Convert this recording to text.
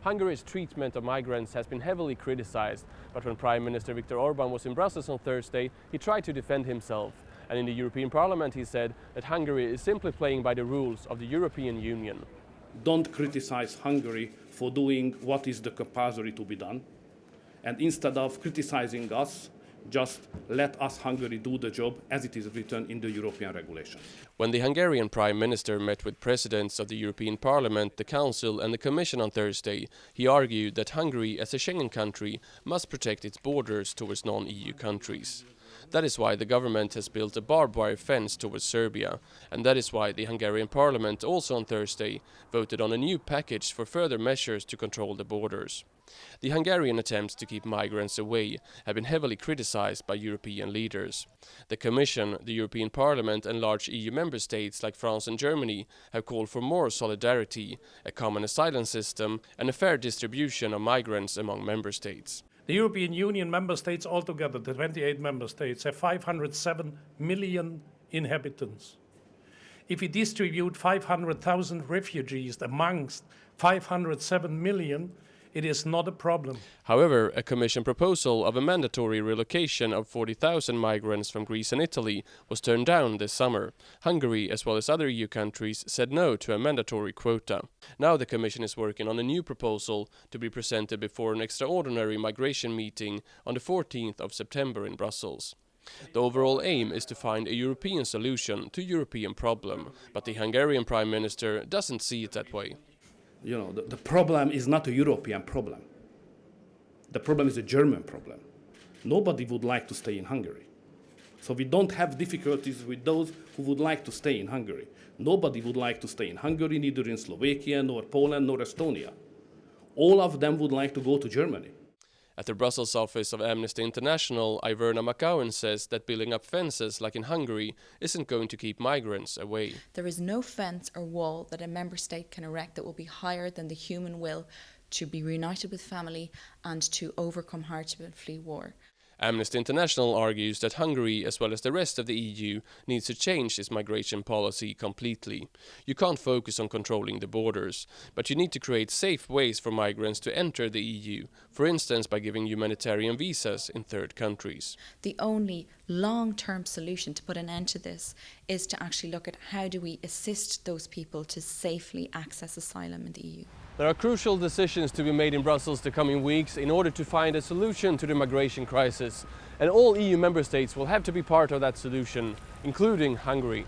Hungary's treatment of migrants has been heavily criticized, but when Prime Minister Viktor Orbán was in Brussels on Thursday, he tried to defend himself. And in the European Parliament he said that Hungary is simply playing by the rules of the European Union. Don't criticize Hungary for doing what is the compulsory to be done. And instead of criticizing us, just let us, Hungary, do the job as it is written in the European regulations. When the Hungarian Prime Minister met with presidents of the European Parliament, the Council and the Commission on Thursday, he argued that Hungary, as a Schengen country, must protect its borders towards non-EU countries. That is why the government has built a barbed wire fence towards Serbia, and that is why the Hungarian Parliament also on Thursday voted on a new package for further measures to control the borders. The Hungarian attempts to keep migrants away have been heavily criticized by European leaders. The Commission, the European Parliament and large EU member states like France and Germany have called for more solidarity, a common asylum system and a fair distribution of migrants among member states. The European Union member states altogether, the 28 member states, have 507 million inhabitants. If we distribute 500,000 refugees amongst 507 million, it is not a problem. However, a Commission proposal of a mandatory relocation of 40,000 migrants from Greece and Italy was turned down this summer. Hungary, as well as other EU countries, said no to a mandatory quota. Now the Commission is working on a new proposal to be presented before an extraordinary migration meeting on the 14th of September in Brussels. The overall aim is to find a European solution to European problem, but the Hungarian Prime Minister doesn't see it that way. You know, the problem is not a European problem. The problem is a German problem. Nobody would like to stay in Hungary. So we don't have difficulties with those who would like to stay in Hungary. Nobody would like to stay in Hungary, neither in Slovakia, nor Poland, nor Estonia. All of them would like to go to Germany. At the Brussels office of Amnesty International, Iverna McCowan says that building up fences like in Hungary isn't going to keep migrants away. There is no fence or wall that a member state can erect that will be higher than the human will to be reunited with family and to overcome hardship and flee war. Amnesty International argues that Hungary, as well as the rest of the EU, needs to change its migration policy completely. You can't focus on controlling the borders, but you need to create safe ways for migrants to enter the EU, for instance by giving humanitarian visas in third countries. The only long-term solution to put an end to this is to actually look at how do we assist those people to safely access asylum in the EU. There are crucial decisions to be made in Brussels the coming weeks in order to find a solution to the migration crisis. And all EU member states will have to be part of that solution, including Hungary.